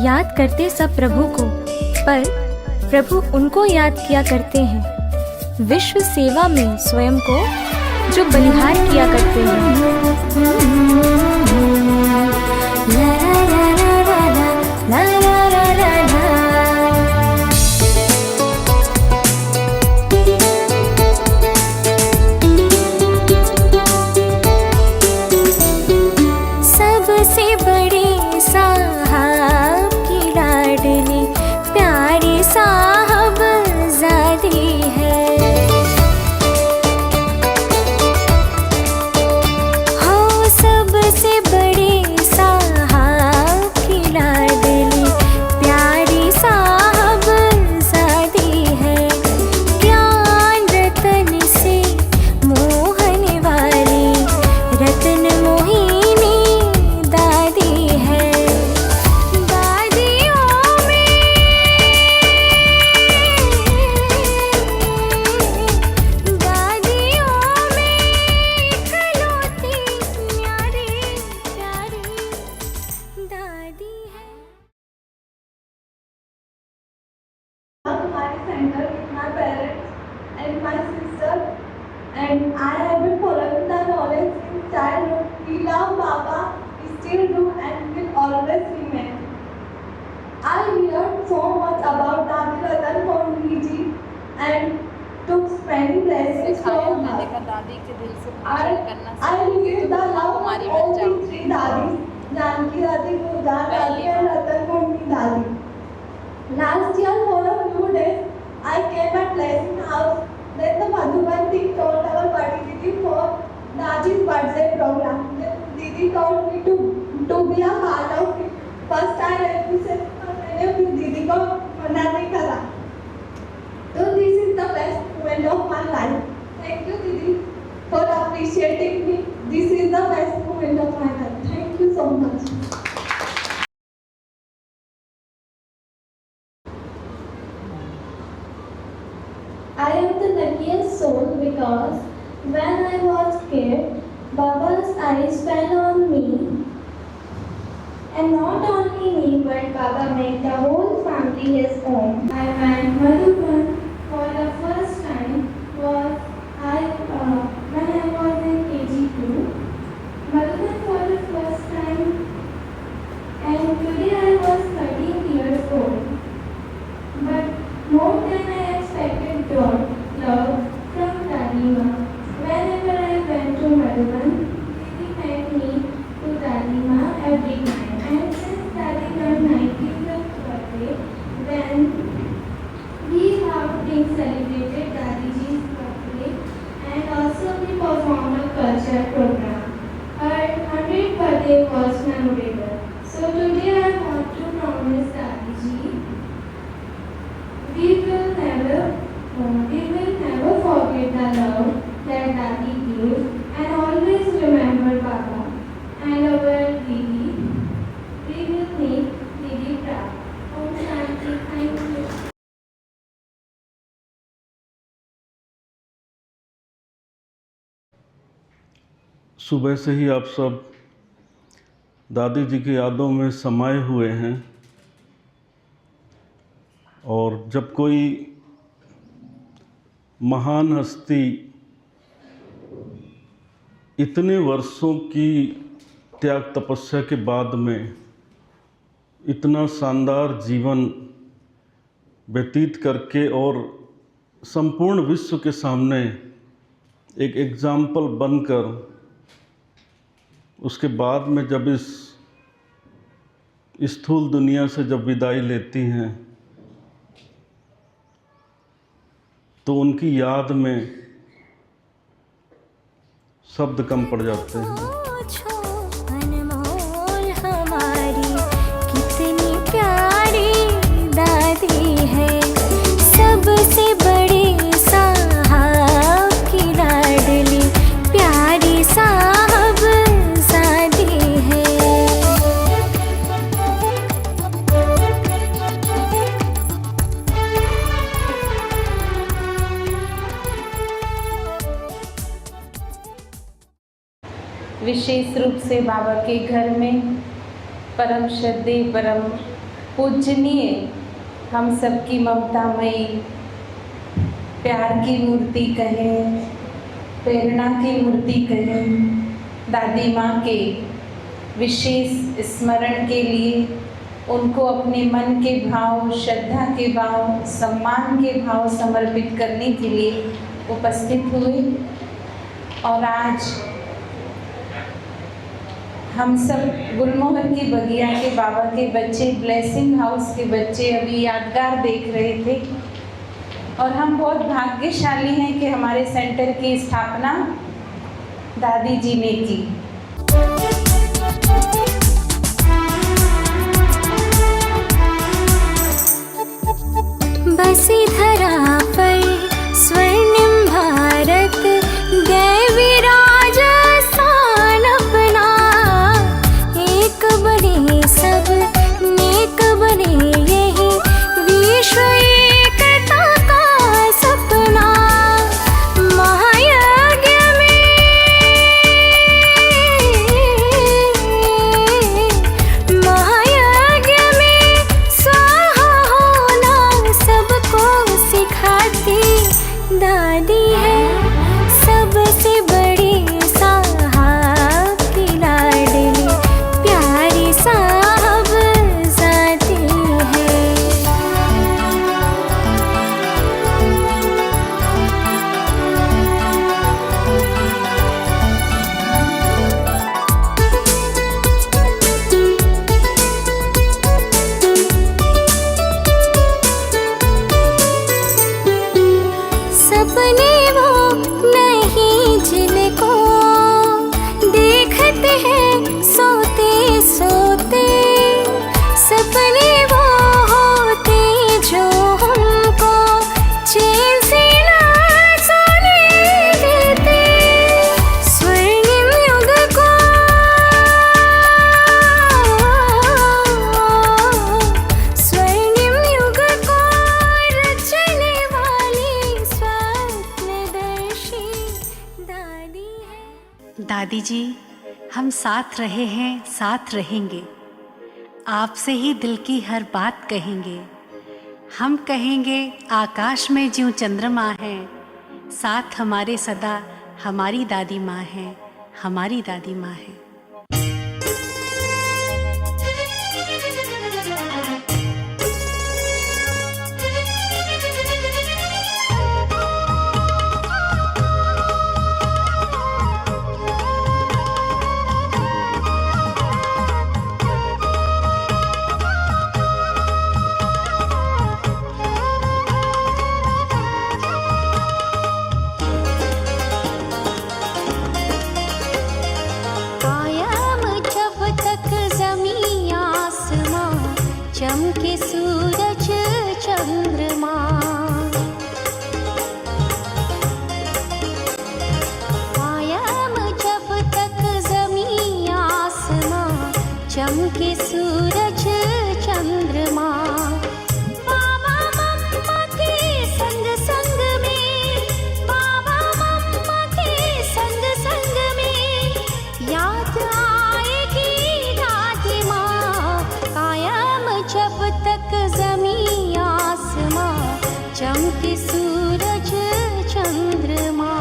याद करते सब प्रभु को, पर प्रभु उनको याद किया करते हैं विश्व सेवा में स्वयं को जो बलिहार किया करते हैं। सबसे बड़े साहब की लाडली प्यारे साहब ज़ादी है, हो सबसे बड़े साहब की लाडली प्यारी साहब ज़ादी है। ज्ञान रतन से मोहने वाली रतन मोहिनी दादी है। दादियों में इकलौती न्यारी प्यारी दादी है। My center with my parents and my sister, and I have been following the knowledge since childhood. We love Baba, we still do, and will always remain. I learned so much about Dadi Ratan Mondi ji and took many lessons from her. दादी के दिल से I believe the love of all the three Dadis, Janki Dadi, Gurjan Dadi, and Ratan Mondi Dadi. Last year, for a few days, I came at Blessing House. Then the Madhuban team told our party Didi for Dadi's birthday program. Then Didi told me to be a part of it. First I refused, but मैंने फिर दीदी को मना नहीं करा. So this is the best moment of my life. Thank you Didi for appreciating me. This is the best moment of my life. Thank you so much. I am the luckiest soul because when I was kid, Baba's eyes fell on me. And not only me, but Baba made the whole family his own. I went Madhuban for the first time when I was in KG2. Madhuban for the first time, and today I was 13 years old. But more than I expected love from Dadima. Whenever I went to Madhuban, Didi met me to Dadima every time. And since Daddy turned 95th birthday, then we have been celebrated Dadiji's birthday, and also we performed a culture program. Her 100th birthday was memorable. So today I want to promise Dadiji we will never forget the love that Dadi gave, and always remember Baba and our Didi. We will make Didi proud. Om Shanti. Thank you. सुबह से ही आप सब दादी जी की यादों में समाये हुए हैं, और जब कोई महान हस्ती इतने वर्षों की त्याग तपस्या के बाद में इतना शानदार जीवन व्यतीत करके और संपूर्ण विश्व के सामने एक एग्जाम्पल बनकर उसके बाद में जब इस स्थूल दुनिया से जब विदाई लेती हैं, तो उनकी याद में शब्द कम पड़ जाते हैं। अनमोल हमारी कितनी प्यारी दादी है, सबसे बड़ी साहब की लाडली प्यारी साहब ज़ादी है। विशेष रूप से बाबा के घर में परम श्रद्धेय परम पूजनीय, हम सबकी ममतामयी, प्यार की मूर्ति कहें, प्रेरणा की मूर्ति कहें, दादी माँ के विशेष स्मरण के लिए उनको अपने मन के भाव, श्रद्धा के भाव, सम्मान के भाव समर्पित करने के लिए उपस्थित हुए। और आज हम सब गुलमोहर की बगिया के बाबा के बच्चे, ब्लेसिंग हाउस के बच्चे अभी यादगार देख रहे थे और हम बहुत भाग्यशाली हैं कि हमारे सेंटर की स्थापना दादी जी ने की। बसी धरा पर स्वर्णिम भारत, दैवी राजस्थान अपना, एक बने सब नेक बने, यही विश्व एकता का सपना। महायज्ञ में स्वाहा होना सबको सिखाती दादी है, सबसे बड़ी साहब की लाडली, प्यारी साहब जाती है। सपने वो नहीं जिनको देखते हैं सोते सोते, सपने वो होते जो हमको चैन से ना सोने देते। स्वर्णिम युग को स्वर्णिम युग को रचने वाली स्वप्नदर्शी दादी है। दादी जी, हम साथ रहे हैं, साथ रहेंगे, आपसे ही दिल की हर बात कहेंगे। हम कहेंगे आकाश में ज्यों चंद्रमा है, साथ हमारे सदा हमारी दादी माँ है, हमारी दादी माँ है। कायम जब तक ज़मीं आसमां, चमके सूरज चंद्रमा। कायम जब तक ज़मीं आसमां, चमके सूरज चंद्रमा। बाबा मम्मा के संग संग में, बाबा मम्मा के संग संग में, याद आएगी दादी माँ। कायम जब तक ज़मीं आसमां, चमके सूरज चंद्रमा।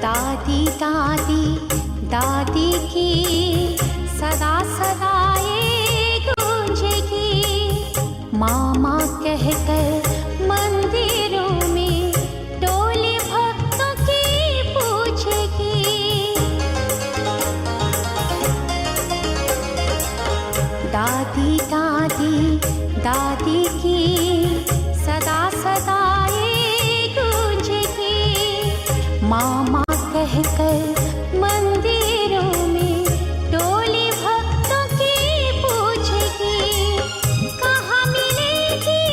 दादी दादी दादी की सदा सदा ये गूंजेगी। मामा कहकर मंदिरों में डोली भक्तों की पूछेगी। दादी दादी दादी की सदा सदा ये गूंजेगी। मामा कहकर मंदिरों में डोली भक्तों की पूछेगी। कहाँ मिलेगी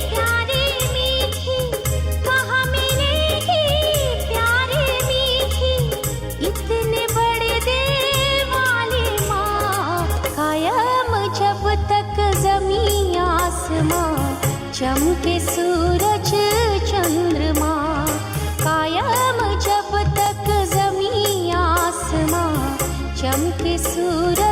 प्यारी मीठी, कहाँ मिलेगी प्यारी मीठी, इतने सूरज